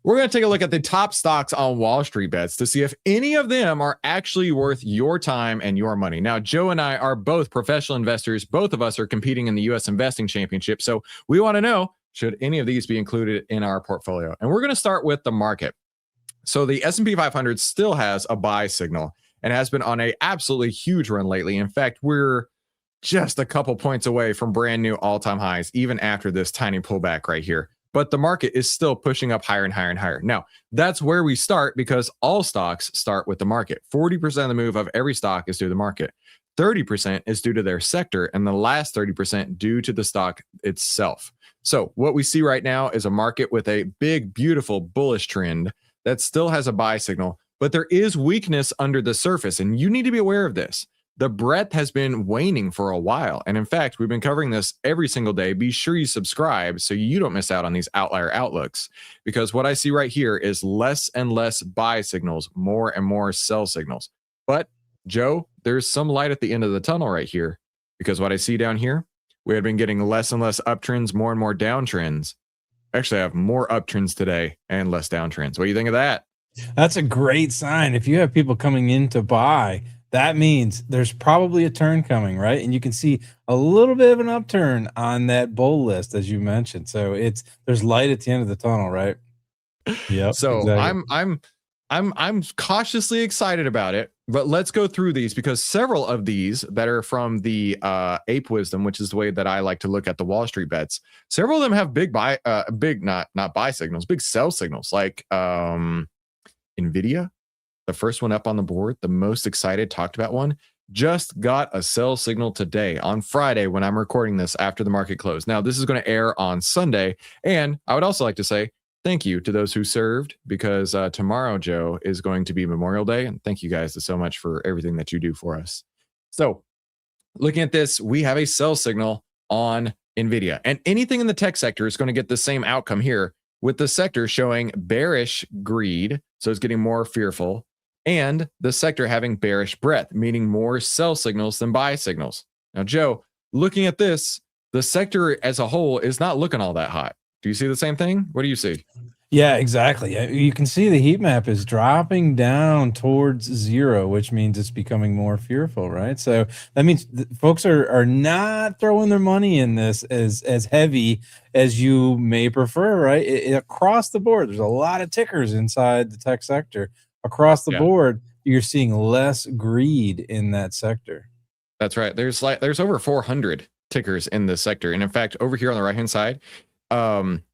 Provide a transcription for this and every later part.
We're going to take a look at the top stocks on Wall Street Bets to see if any of them are actually worth your time and your money. Now, Joe and I are both professional investors. Both of us are competing in the U.S. Investing Championship. So we want to know, should any of these be included in our portfolio? And we're going to start with the market. So the S&P 500 still has a buy signal and has been on a absolutely huge run lately. In fact, we're just a couple points away from brand new all-time highs, even after this tiny pullback right here. But the market is still pushing up higher and higher and higher. Now, that's where we start because all stocks start with the market. 40% of the move of every stock is due to the market. 30% is due to their sector, and the last 30% due to the stock itself. So what we see right now is a market with a big, beautiful bullish trend that still has a buy signal, but there is weakness under the surface, and you need to be aware of this. The breadth has been waning for a while. And in fact, we've been covering this every single day. Be sure you subscribe so you don't miss out on these outlier outlooks, because what I see right here is less and less buy signals, more and more sell signals. But Joe, there's some light at the end of the tunnel right here, because what I see down here, we had been getting less and less uptrends, more and more downtrends. Actually, I have more uptrends today and less downtrends. What do you think of that? That's a great sign. If you have people coming in to buy, that means there's probably a turn coming, right? And you can see a little bit of an upturn on that bull list, as you mentioned. So there's light at the end of the tunnel, right? Yep. So exactly. I'm cautiously excited about it, but let's go through these because several of these that are from the Ape Wisdom, which is the way that I like to look at the Wall Street Bets. Several of them have big not buy signals, big sell signals, like Nvidia. The first one up on the board, the most excited, talked about one, just got a sell signal today on Friday when I'm recording this after the market closed. Now, this is going to air on Sunday. And I would also like to say thank you to those who served, because tomorrow, Joe, is going to be Memorial Day. And thank you guys so much for everything that you do for us. So looking at this, we have a sell signal on Nvidia. And anything in the tech sector is going to get the same outcome here, with the sector showing bearish greed. So it's getting more fearful. And the sector having bearish breadth, meaning more sell signals than buy signals. Now, Joe, looking at this, the sector as a whole is not looking all that hot. Do you see the same thing? What do you see? Yeah, exactly. You can see the heat map is dropping down towards zero, which means it's becoming more fearful, right? So that means folks are not throwing their money in this as heavy as you may prefer, right? Across the board, there's a lot of tickers inside the tech sector. Across the board, you're seeing less greed in that sector. That's right. There's over 400 tickers in this sector. And in fact, over here on the right-hand side,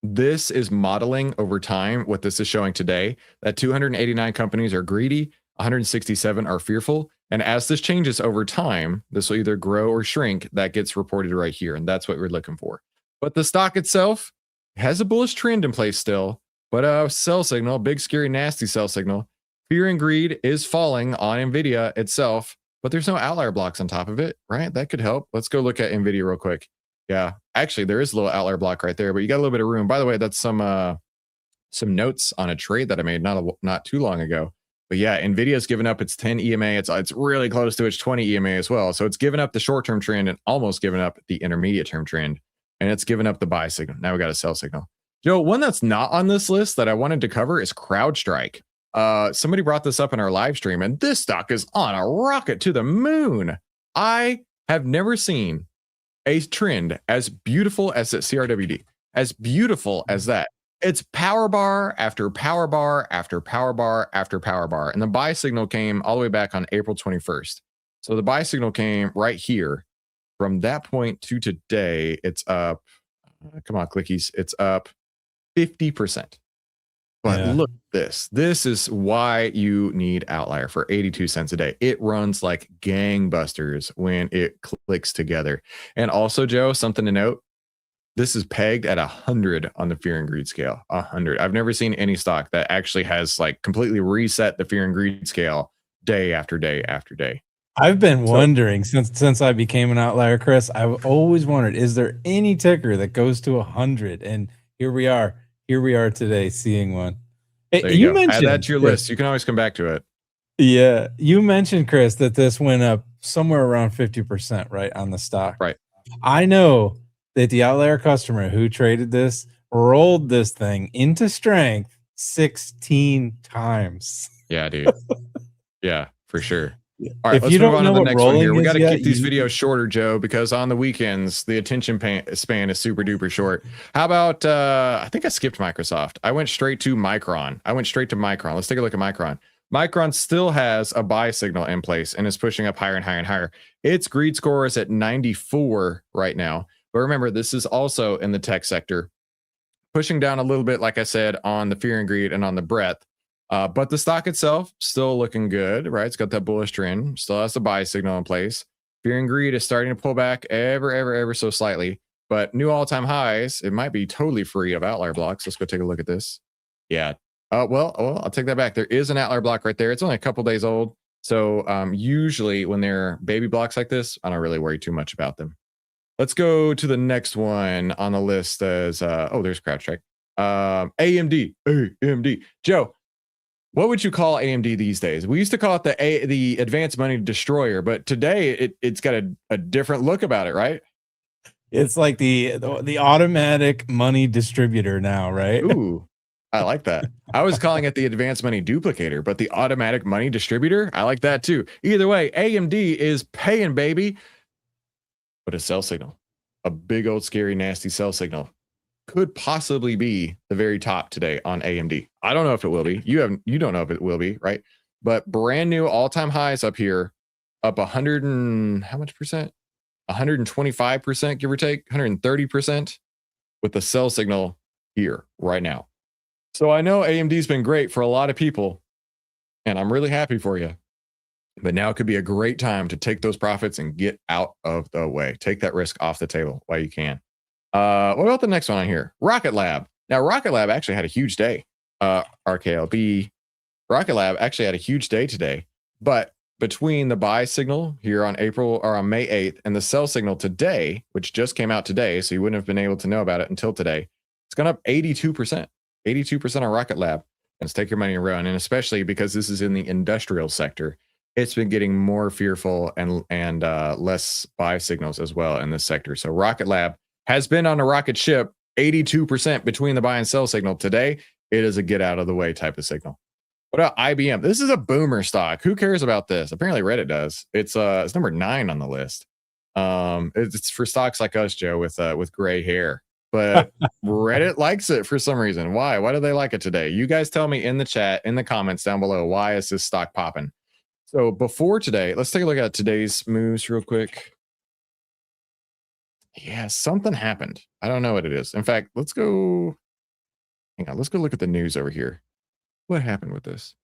this is modeling over time what this is showing today, that 289 companies are greedy, 167 are fearful. And as this changes over time, this will either grow or shrink. That gets reported right here. And that's what we're looking for. But the stock itself has a bullish trend in place still, but a sell signal, big, scary, nasty sell signal. Fear and greed is falling on Nvidia itself, but there's no outlier blocks on top of it, right? That could help. Let's go look at Nvidia real quick. Yeah, actually, there is a little outlier block right there, but you got a little bit of room. By the way, that's some notes on a trade that I made not too long ago. But yeah, Nvidia's given up its 10 EMA. It's really close to its 20 EMA as well. So it's given up the short-term trend and almost given up the intermediate-term trend, and it's given up the buy signal. Now we got a sell signal. Joe, one that's not on this list that I wanted to cover is CrowdStrike. Somebody brought this up in our live stream, and this stock is on a rocket to the moon. I have never seen a trend as beautiful as that CRWD, as beautiful as that. It's power bar after power bar after power bar after power bar. And the buy signal came all the way back on April 21st. So the buy signal came right here. From that point to today, it's up. Come on, clickies. It's up 50%. But look at this. This is why you need Outlier for 82 cents a day. It runs like gangbusters when it clicks together. And also, Joe, something to note, this is pegged at 100 on the fear and greed scale. 100. I've never seen any stock that actually has like completely reset the fear and greed scale day after day after day. I've been wondering since I became an outlier, Chris. I've always wondered, is there any ticker that goes to 100? And here we are. Here we are today, seeing one. There you go. Add that to your list. You can always come back to it. Yeah, you mentioned, Chris, that this went up somewhere around 50%, right, on the stock. Right. I know that the outlier customer who traded this rolled this thing into strength 16 times. Yeah, dude. Yeah, for sure. All right, If let's you move don't on to know the what next one here. rolling We got is to yet, keep these you need videos shorter, Joe, because on the weekends, the attention span is super duper short. How about, I think I skipped Microsoft. I went straight to Micron. Let's take a look at Micron. Micron still has a buy signal in place and is pushing up higher and higher and higher. Its greed score is at 94 right now. But remember, this is also in the tech sector, pushing down a little bit, like I said, on the fear and greed and on the breadth. But the stock itself still looking good, right? It's got that bullish trend, still has the buy signal in place. Fear and greed is starting to pull back ever so slightly, but new all-time highs. It might be totally free of outlier blocks. Let's go take a look at this. Yeah. Well, I'll take that back. There is an outlier block right there. It's only a couple days old. So usually when they're baby blocks like this, I don't really worry too much about them. Let's go to the next one on the list as there's CrowdStrike. AMD. Joe, what would you call AMD these days? We used to call it the advanced money destroyer, but today it's got a different look about it, right? It's like the automatic money distributor now, right? Ooh, I like that. I was calling it the advanced money duplicator, but the automatic money distributor, I like that too. Either way, AMD is paying, baby. But a sell signal, a big old scary nasty sell signal, could possibly be the very top today on AMD. I don't know if it will be. You don't know if it will be, right? But brand new all-time highs up here, up 100 and how much percent? 125%, give or take, 130% with the sell signal here right now. So I know AMD's been great for a lot of people, and I'm really happy for you. But now could be a great time to take those profits and get out of the way. Take that risk off the table while you can. What about the next one on here? Rocket Lab. Now, Rocket Lab actually had a huge day. RKLB. Rocket Lab actually had a huge day today. But between the buy signal here on May 8th and the sell signal today, which just came out today, so you wouldn't have been able to know about it until today, it's gone up 82%. 82% on Rocket Lab. Let's take your money and run. And especially because this is in the industrial sector, it's been getting more fearful and less buy signals as well in this sector. So Rocket Lab has been on a rocket ship, 82% between the buy and sell signal. Today, it is a get out of the way type of signal. What about IBM? This is a boomer stock. Who cares about this? Apparently Reddit does. It's number 9 on the list. It's for stocks like us, Joe, with gray hair. But Reddit likes it for some reason. Why? Why do they like it today? You guys tell me in the chat, in the comments down below, why is this stock popping? So before today, let's take a look at today's moves real quick. Yeah, something happened. I don't know what it is. In fact, let's go look at the news over here. What happened with this?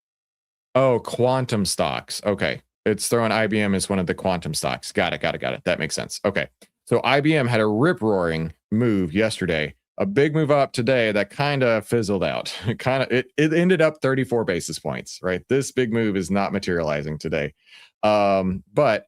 Oh, quantum stocks. Okay. It's throwing IBM as one of the quantum stocks. Got it. That makes sense. Okay. So IBM had a rip-roaring move yesterday, a big move up today that kind of fizzled out. It ended up 34 basis points, right? This big move is not materializing today. But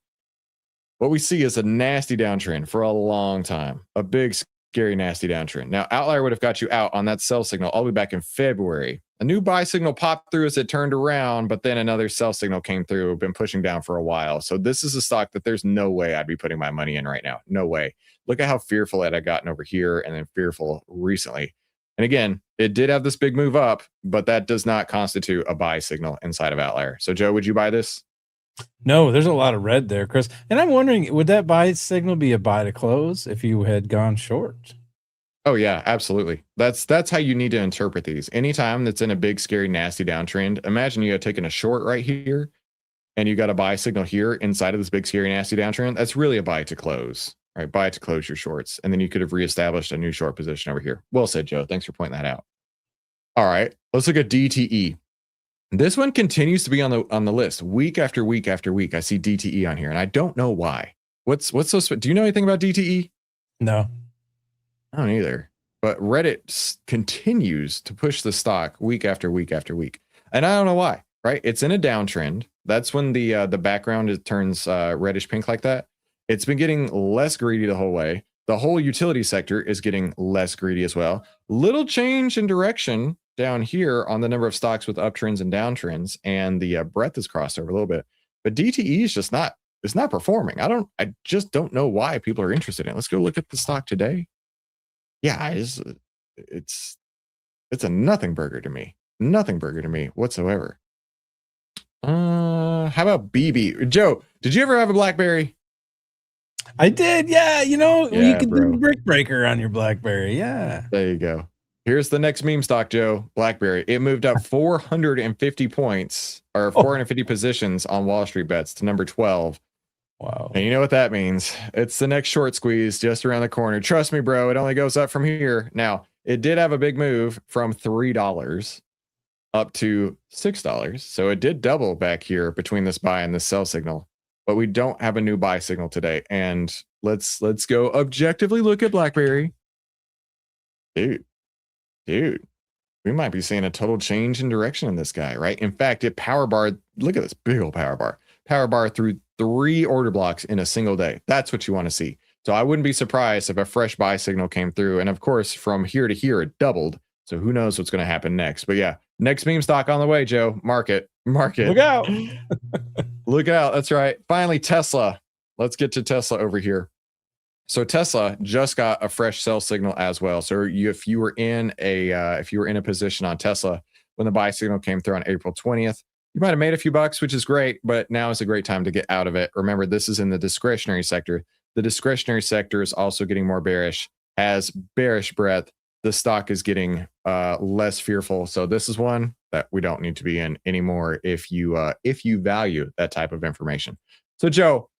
what we see is a nasty downtrend for a long time, a big, scary, nasty downtrend. Now, Outlier would have got you out on that sell signal all the way back in February. A new buy signal popped through as it turned around, but then another sell signal came through, been pushing down for a while. So this is a stock that there's no way I'd be putting my money in right now. No way. Look at how fearful it had gotten over here and then fearful recently. And again, it did have this big move up, but that does not constitute a buy signal inside of Outlier. So Joe, would you buy this? No, there's a lot of red there, Chris. And I'm wondering, would that buy signal be a buy to close if you had gone short? Oh yeah, absolutely. That's how you need to interpret these. Anytime that's in a big, scary, nasty downtrend, imagine you had taken a short right here and you got a buy signal here inside of this big, scary, nasty downtrend. That's really a buy to close, right? Buy to close your shorts. And then you could have reestablished a new short position over here. Well said, Joe. Thanks for pointing that out. All right, let's look at DTE. This one continues to be on the list week after week after week. I see DTE on here, and I don't know why. What's so? Do you know anything about DTE? No, I don't either. But Reddit continues to push the stock week after week after week, and I don't know why. Right? It's in a downtrend. That's when the background turns reddish pink like that. It's been getting less greedy the whole way. The whole utility sector is getting less greedy as well. Little change in direction down here on the number of stocks with uptrends and downtrends, and the breadth is crossed over a little bit. But DTE is just not performing. I just don't know why people are interested in it. Let's go look at the stock today. Yeah, it's a nothing burger to me. nothing burger to me whatsoever. How about BB? Joe, did you ever have a BlackBerry? I did, yeah. You know, you could bro. do brick breaker on your BlackBerry, yeah. There you go. Here's the next meme stock, Joe. BlackBerry. It moved up 450 points or 450 positions on Wall Street bets to number 12. Wow. And you know what that means? It's the next short squeeze just around the corner. Trust me, bro. It only goes up from here. Now, it did have a big move from $3 up to $6. So it did double back here between this buy and this sell signal. But we don't have a new buy signal today. And let's go objectively look at BlackBerry. Dude, we might be seeing a total change in direction in this guy, right? In fact, it power barred. Look at this big old power bar through 3 order blocks in a single day. That's what you want to see. So I wouldn't be surprised if a fresh buy signal came through. And of course, from here to here, it doubled. So who knows what's going to happen next? But yeah, next meme stock on the way, Joe. Market. Look out. Look out. That's right. Finally, Tesla. Let's get to Tesla over here. So Tesla just got a fresh sell signal as well. So if you were in a position on Tesla when the buy signal came through on April 20th, you might have made a few bucks, which is great, but now is a great time to get out of it. Remember, this is in the discretionary sector. The discretionary sector is also getting more bearish. As bearish breadth, the stock is getting less fearful. So this is one that we don't need to be in anymore if you value that type of information. So Joe,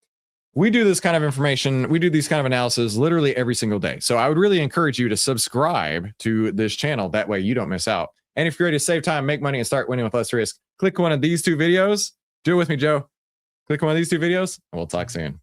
we do this kind of information, we do these kind of analysis literally every single day. So I would really encourage you to subscribe to this channel. That way you don't miss out. And if you're ready to save time, make money, and start winning with less risk, click one of these 2 videos. Do it with me, Joe. Click one of these 2 videos, and we'll talk soon.